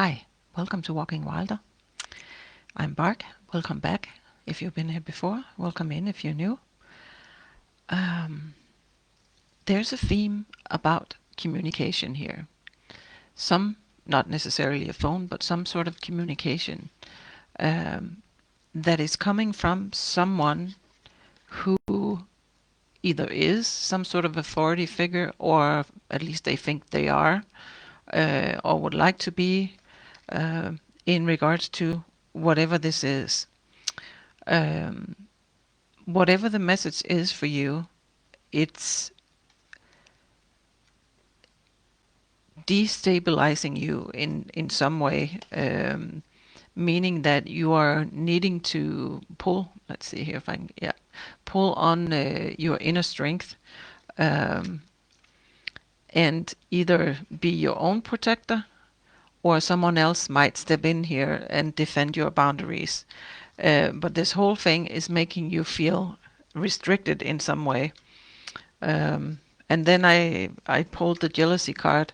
Hi, welcome to Walking Wilder. I'm Bark. Welcome back if you've been here before. Welcome in if you're new. Um, there's a theme about communication here. Some, not necessarily a phone, but some sort of communication um, that is coming from someone who either is some sort of authority figure, or at least they think they are, or would like to be, uh, in regards to whatever this is. Um, Whatever the message is for you, it's destabilizing you in some way, meaning that you are needing to pull, let's see here if I can, yeah, pull on your inner strength, um, and either be your own protector, or someone else might step in here and defend your boundaries. But this whole thing is making you feel restricted in some way. And then I pulled the jealousy card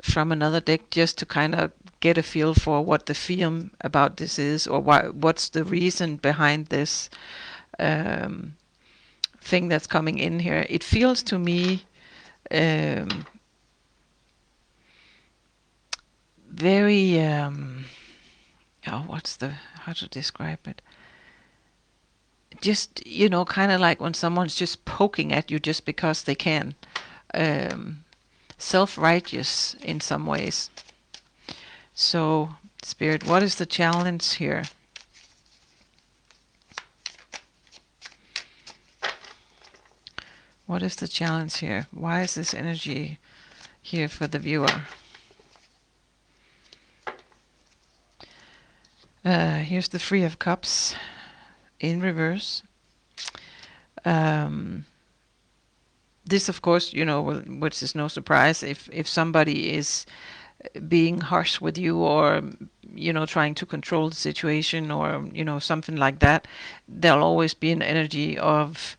from another deck just to kind of get a feel for what the theme about this is, or what's the reason behind this um, thing that's coming in here. It feels to me um, very what's the how to describe it? Just kind of like when someone's just poking at you just because they can. Um, Self-righteous in some ways. So, Spirit, what is the challenge here? What is the challenge here? Why is this energy here for the viewer? Here's the Three of Cups in reverse. This, of course, which is no surprise, if somebody is being harsh with you, or trying to control the situation, or something like that, there'll always be an energy of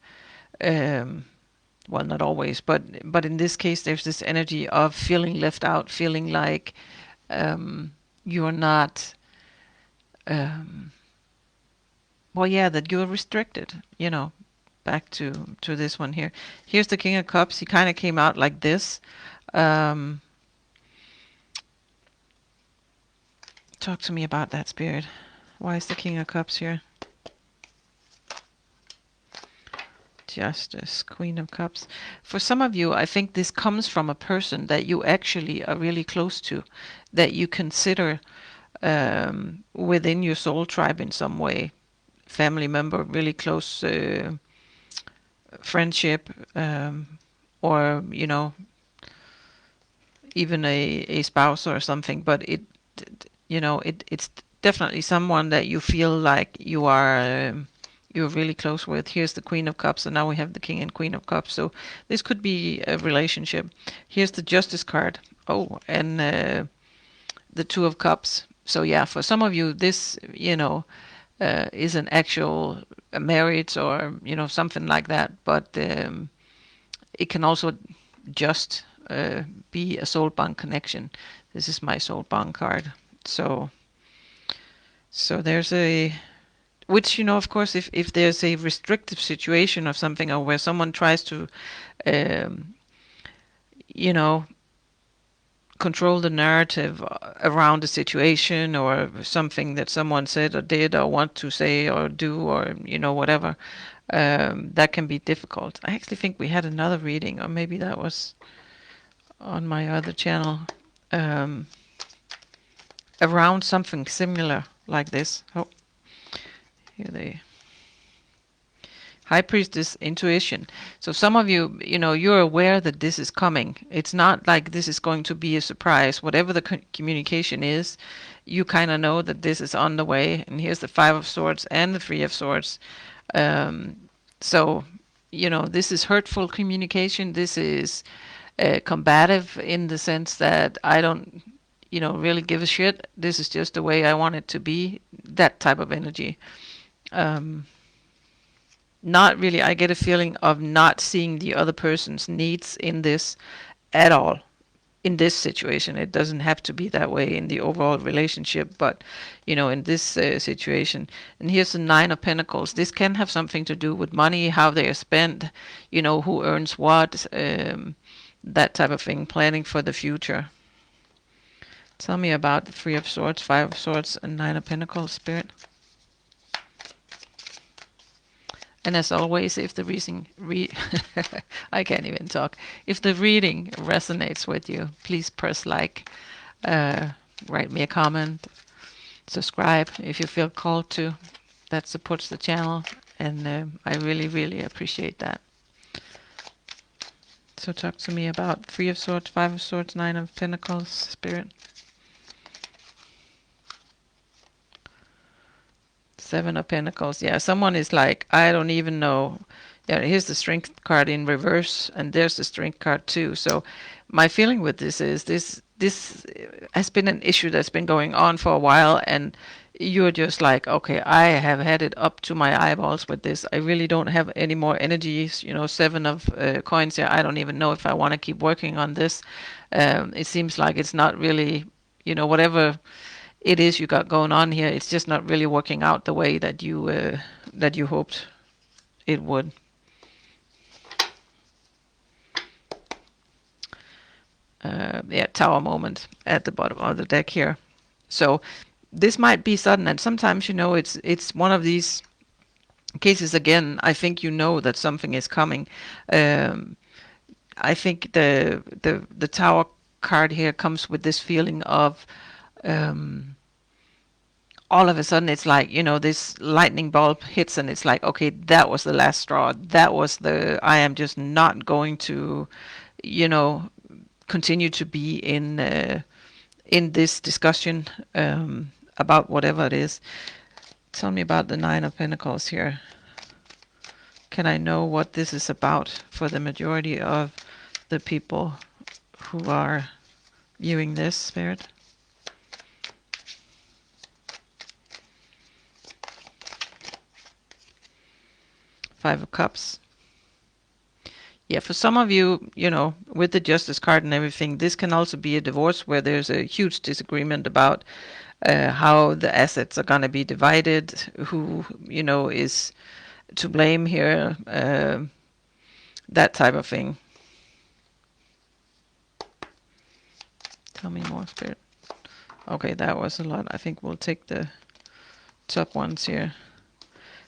well, not always, but in this case there's this energy of feeling left out, feeling like you're not well, yeah, that you're restricted, back to this one here. Here's the King of Cups. He kind of came out like this. um Talk to me about that, Spirit. Why is the King of Cups here? Justice, Queen of Cups. For some of you, I think this comes from a person that you actually are really close to, that you consider within your soul tribe in some way. Family member, really close friendship, or, even a spouse or something. But it's definitely someone that you feel like you're really close with. Here's the Queen of Cups, and now we have the King and Queen of Cups. So this could be a relationship. Here's the Justice card. Oh, and the Two of Cups. So yeah, for some of you, this, is an actual marriage, or, something like that. But it can also just be a soul bond connection. This is my soul bond card. So there's a, which, of course, if there's a restrictive situation or something, or where someone tries to, um, you know, control the narrative around a situation, or something that someone said or did or want to say or do, or, whatever, that can be difficult. I actually think we had another reading, or maybe that was on my other channel, um, around something similar like this. Oh, here they. High Priestess, intuition. So some of you, you're aware that this is coming. It's not like this is going to be a surprise. Whatever the communication is, you kind of know that this is on the way. And here's the Five of Swords and the Three of Swords. So, this is hurtful communication. This is combative, in the sense that I don't, really give a shit. This is just the way I want it to be. That type of energy. Not really. I get a feeling of not seeing the other person's needs in this at all. in this situation. It doesn't have to be that way in the overall relationship, but in this situation. And here's the Nine of Pentacles. This can have something to do with money, how they are spent, who earns what, that type of thing, planning for the future. Tell me about the Three of Swords, Five of Swords, and Nine of Pentacles, Spirit. And as always, if the I can't even talk. If the reading resonates with you, please press like, write me a comment, subscribe if you feel called to. That supports the channel, and I really, really appreciate that. So talk to me about Three of Swords, Five of Swords, Nine of Pentacles, Spirit. Seven of Pentacles. Yeah, someone is like, I don't even know. Yeah, here's the Strength card in reverse, and there's the Strength card too. So my feeling with this is this has been an issue that's been going on for a while, and you're just like, okay, I have had it up to my eyeballs with this. I really don't have any more energies. Seven of coins here. I don't even know if I want to keep working on this. It seems like it's not really, whatever it is you got going on here, it's just not really working out the way that you hoped it would. Yeah, Tower moment at the bottom of the deck here. So this might be sudden, and sometimes it's one of these cases again. I think that something is coming. I think the Tower card here comes with this feeling of all of a sudden it's like, this lightning bulb hits, and it's like, okay, that was the last straw. That was I am just not going to, continue to be in this discussion about whatever it is. Tell me about the Nine of Pentacles here. Can I know what this is about for the majority of the people who are viewing this, Spirit? Five of Cups. Yeah, for some of you, with the Justice card and everything, this can also be a divorce where there's a huge disagreement about how the assets are going to be divided, who, is to blame here, that type of thing. Tell me more, Spirit. Okay, that was a lot. I think we'll take the top ones here.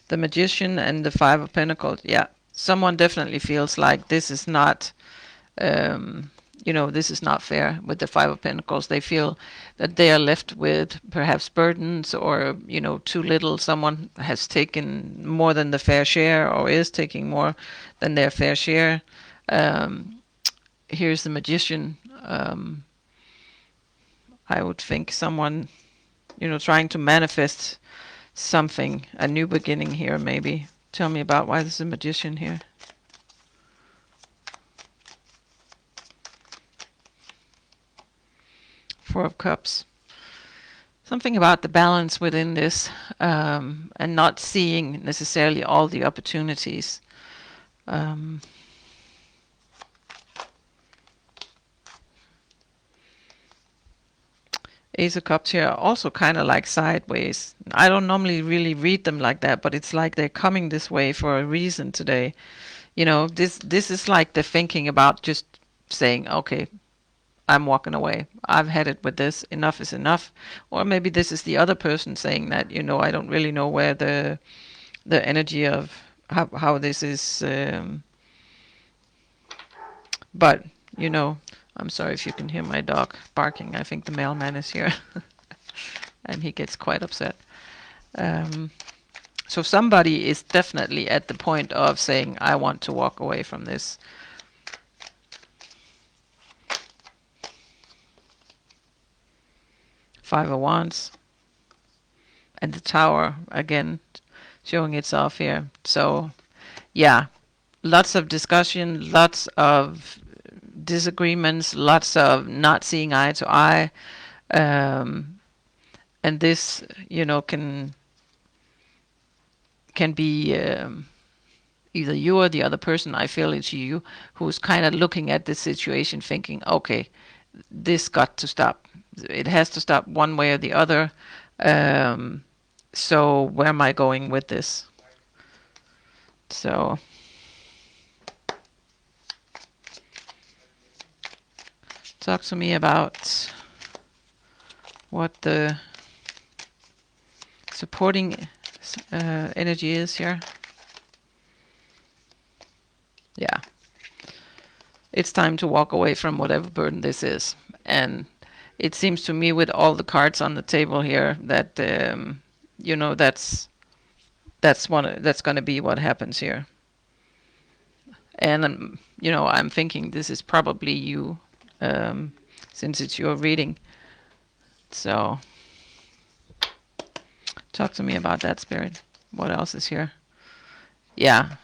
The Magician and the Five of Pentacles. Yeah, someone definitely feels like this is not, this is not fair with the Five of Pentacles. They feel that they are left with perhaps burdens or, too little. Someone has taken more than the fair share or is taking more than their fair share. Here's the Magician. I would think someone, trying to manifest something, a new beginning here maybe. Tell me about why there's a Magician here. Four of Cups. Something about the balance within this, and not seeing necessarily all the opportunities. Ace of Cups here also kind of like sideways. I don't normally really read them like that, but it's like they're coming this way for a reason today. This is like the thinking about just saying, okay, I'm walking away. I've had it with this. Enough is enough. Or maybe this is the other person saying that, I don't really know where the energy of how this is. But, I'm sorry if you can hear my dog barking. I think the mailman is here. And he gets quite upset. So somebody is definitely at the point of saying, I want to walk away from this. Five of Wands. And the Tower, again, showing itself here. So, yeah, lots of discussion, lots of disagreements, lots of not seeing eye to eye. And this, can be either you or the other person. I feel it's you who's kind of looking at this situation thinking, okay, this got to stop. It has to stop one way or the other. So where am I going with this? So talk to me about what the supporting energy is here. Yeah. It's time to walk away from whatever burden this is. And it seems to me with all the cards on the table here that that's going to be what happens here. And I'm thinking this is probably you, since it's your reading. So talk to me about that, Spirit. What else is here? Yeah.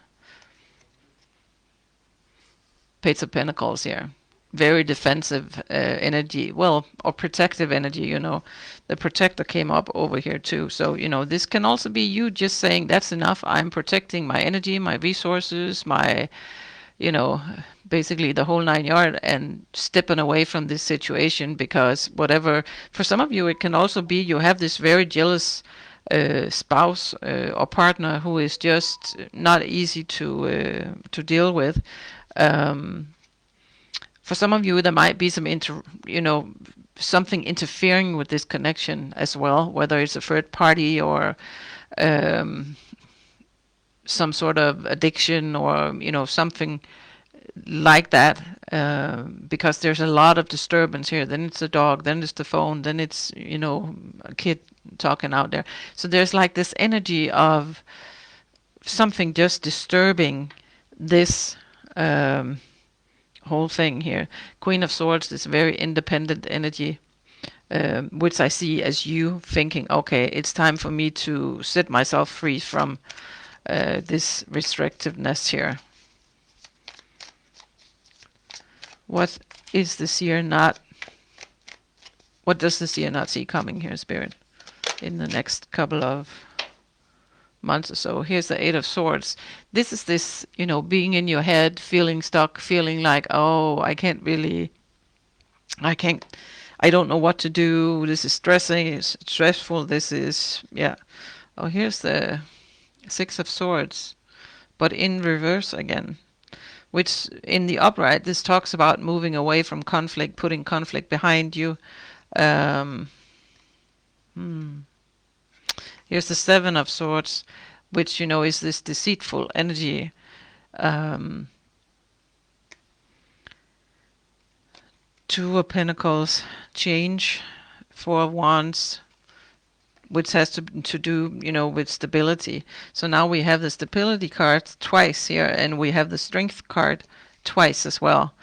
Page of Pentacles here. Very defensive energy. Well, or protective energy, The protector came up over here too. So, this can also be you just saying, that's enough. I'm protecting my energy, my resources, my, basically the whole 9 yards, and stepping away from this situation because whatever. For some of you, it can also be you have this very jealous spouse or partner who is just not easy to deal with. For some of you, there might be some something interfering with this connection as well, whether it's a third party or some sort of addiction or something like that, because there's a lot of disturbance here. Then it's a dog, then it's the phone, then it's a kid talking out there. So there's like this energy of something just disturbing this whole thing here. Queen of Swords is very independent energy, which I see as you thinking, okay, it's time for me to set myself free from this restrictiveness here. What is the seer not? What does the seer not see coming here, Spirit, in the next couple of months or so? Here's the Eight of Swords. This is this, being in your head, feeling stuck, feeling like, oh, I don't know what to do. This is stressing, it's stressful. This is, yeah. Oh, here's the Six of Swords, but in reverse again. Which in the upright, this talks about moving away from conflict, putting conflict behind you. Here's the Seven of Swords, which, is this deceitful energy. Two of Pentacles, change. Four of Wands, which has to do, with stability. So now we have the stability card twice here, and we have the strength card twice as well.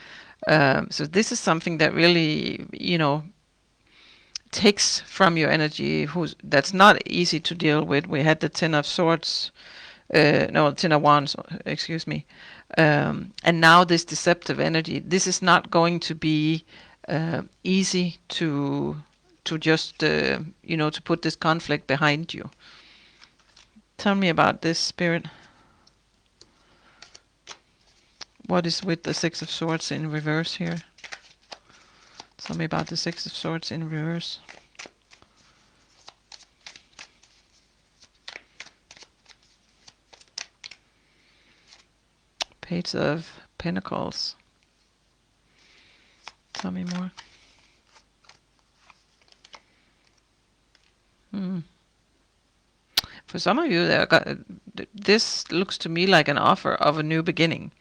So this is something that really, takes from your energy. That's not easy to deal with. We had the Ten of Swords, Ten of Wands, excuse me. And now this deceptive energy. This is not going to be easy to just, to put this conflict behind you. Tell me about this, Spirit. What is with the Six of Swords in reverse here? Tell me about the Six of Swords in reverse. Page of Pentacles. Tell me more. For some of you, this looks to me like an offer of a new beginning,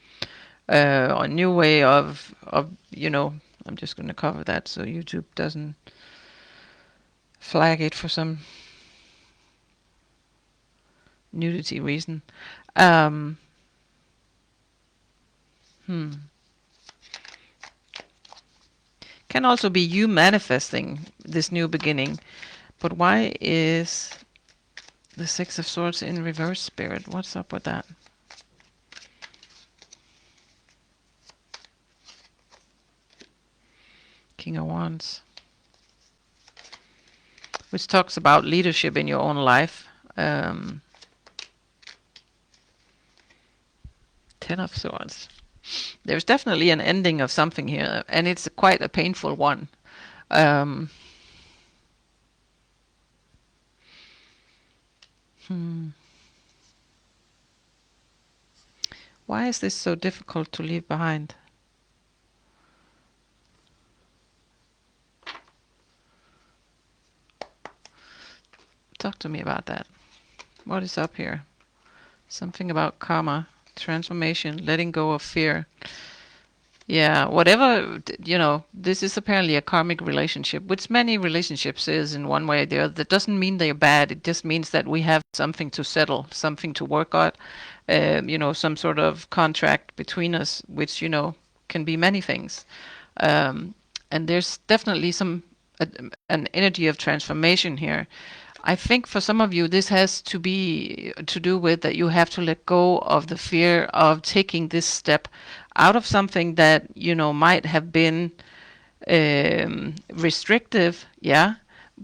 a new way of I'm just going to cover that so YouTube doesn't flag it for some nudity reason. Can also be you manifesting this new beginning. But why is the Six of Swords in reverse, Spirit? What's up with that? King of Wands, which talks about leadership in your own life. Ten of Swords. There's definitely an ending of something here, and it's quite a painful one. Um, why is this so difficult to leave behind? Talk to me about that. What is up here? Something about karma, transformation, letting go of fear. Yeah, whatever, this is apparently a karmic relationship, which many relationships is in one way or the other. That doesn't mean they're bad. It just means that we have something to settle, something to work on, some sort of contract between us, which, can be many things. Um, and there's definitely an energy of transformation here. I think for some of you, this has to be to do with that you have to let go of the fear of taking this step out of something that, might have been restrictive, yeah,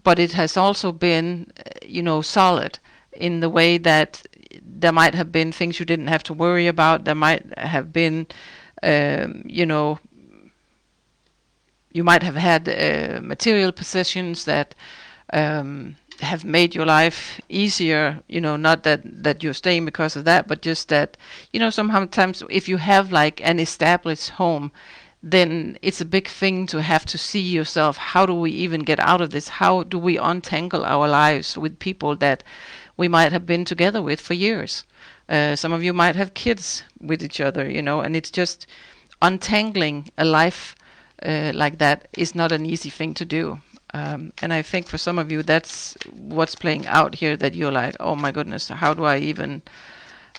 but it has also been, solid in the way that there might have been things you didn't have to worry about. There might have been, you might have had material possessions that have made your life easier, not that you're staying because of that, but just that, sometimes if you have like an established home, then it's a big thing to have to see yourself. How do we even get out of this? How do we untangle our lives with people that we might have been together with for years? Some of you might have kids with each other, and it's just untangling a life like that is not an easy thing to do. And I think for some of you, that's what's playing out here, that you're like, oh my goodness, how do I even,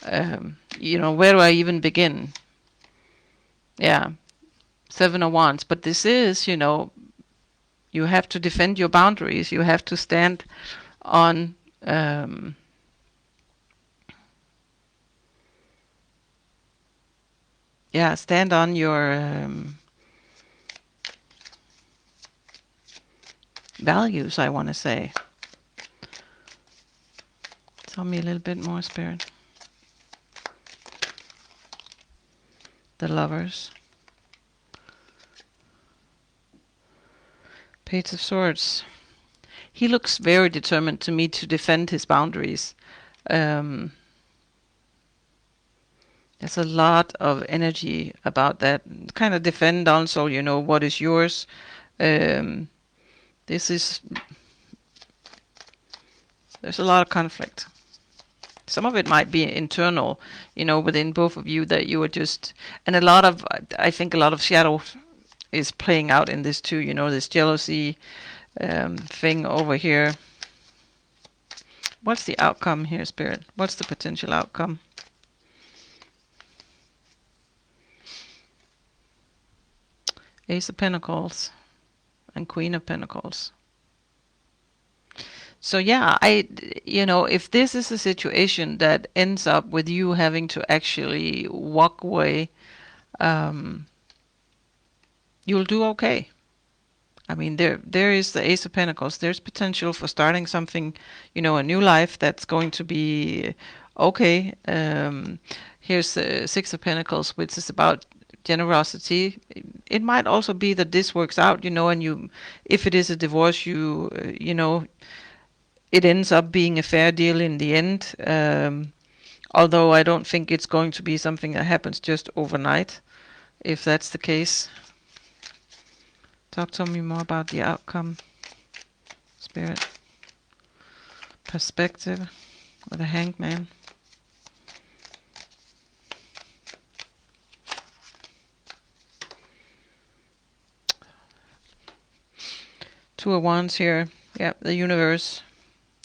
where do I even begin? Yeah, 7 of Wands. But this is, you have to defend your boundaries. You have to stand on, stand on your values, I want to say. Tell me a little bit more, Spirit. The Lovers. Page of Swords. He looks very determined to me to defend his boundaries. There's a lot of energy about that. Kind of defend also, what is yours. There's a lot of conflict. Some of it might be internal, within both of you, that you are just, and I think a lot of shadow is playing out in this too, this jealousy thing over here. What's the outcome here, Spirit? What's the potential outcome? Ace of Pentacles and Queen of Pentacles. So yeah, if this is a situation that ends up with you having to actually walk away, you'll do okay. I mean, there is the Ace of Pentacles. There's potential for starting something, a new life that's going to be okay. Here's the Six of Pentacles, which is about generosity. It might also be that this works out, and if it is a divorce, it ends up being a fair deal in the end. Although I don't think it's going to be something that happens just overnight, if that's the case. Talk to me more about the outcome, Spirit. Perspective with a Hanged Man. Two of Wands here. Yeah, the universe.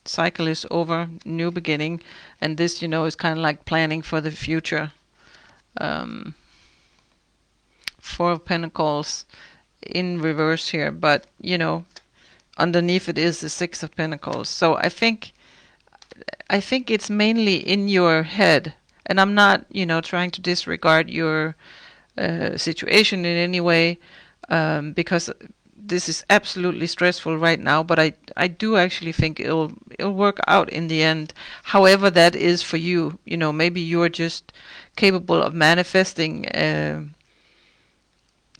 Cycle is over, new beginning. And this, is kind of like planning for the future. Four of Pentacles in reverse here, but underneath it is the Six of Pentacles. So I think it's mainly in your head, and I'm not trying to disregard your situation in any way, because this is absolutely stressful right now, but I do actually think it'll work out in the end, however that is for you. Maybe you're just capable of manifesting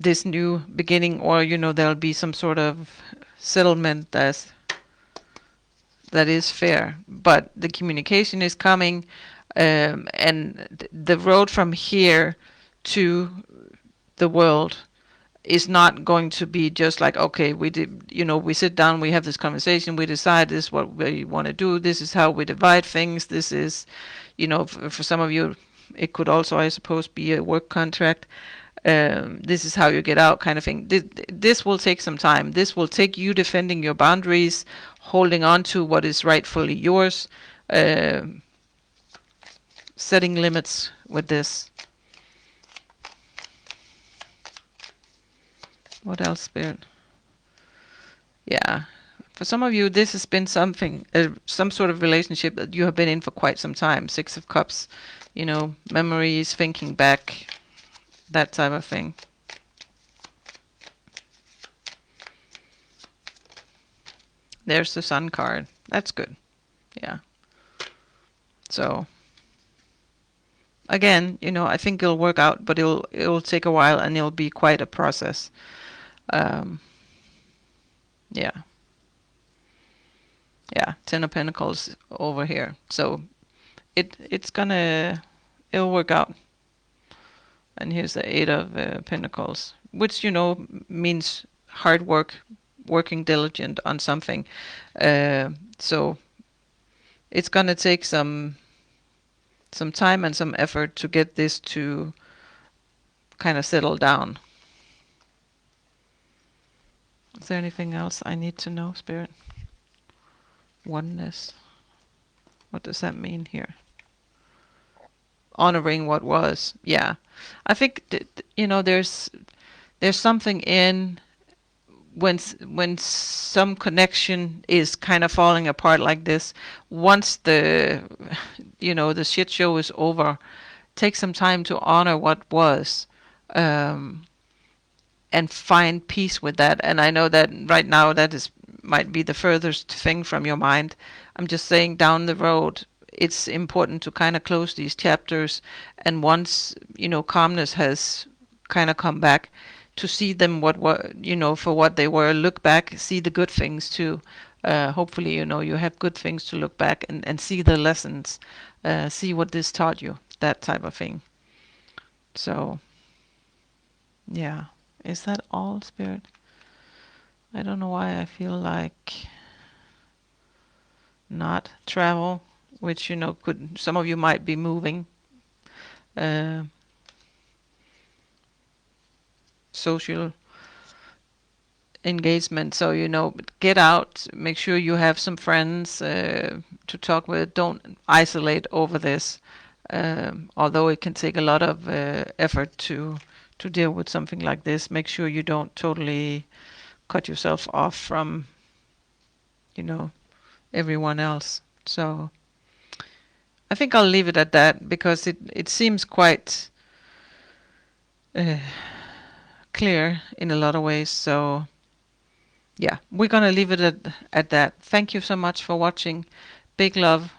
this new beginning, or there'll be some sort of settlement that is fair. But the communication is coming, and the road from here to the world is not going to be just like, okay, we sit down, we have this conversation, we decide this is what we want to do, this is how we divide things, this is, for some of you, it could also, I suppose, be a work contract. This is how you get out, kind of thing. This will take some time. This will take you defending your boundaries, holding on to what is rightfully yours, setting limits with this. What else, Spirit? Yeah. For some of you, this has been something, some sort of relationship that you have been in for quite some time. Six of Cups, memories, thinking back, that type of thing. There's the Sun card. That's good. Yeah. So, again, I think it'll work out, but it'll take a while, and it'll be quite a process. Yeah. Yeah, Ten of Pentacles over here. So it'll work out. And here's the Eight of Pentacles, which means hard work, working diligent on something. So it's gonna take some time and some effort to get this to kind of settle down. Is there anything else I need to know, Spirit? Oneness. What does that mean here? Honoring what was. Yeah. I think there's something in when some connection is kind of falling apart like this. Once the shit show is over, take some time to honor what was, and find peace with that. And I know that right now that might be the furthest thing from your mind. I'm just saying, down the road, it's important to kind of close these chapters, and once calmness has kind of come back, to see them for what they were. Look back, see the good things too. Hopefully you have good things to look back and see the lessons, see what this taught you, that type of thing. So yeah. Is that all, Spirit? I don't know why I feel like not travel, which some of you might be moving. Social engagement, so get out, make sure you have some friends to talk with. Don't isolate over this, although it can take a lot of effort to deal with something like this. Make sure you don't totally cut yourself off from everyone else. So I think I'll leave it at that, because it seems quite clear in a lot of ways. So yeah, we're gonna leave it at that. Thank you so much for watching. Big love.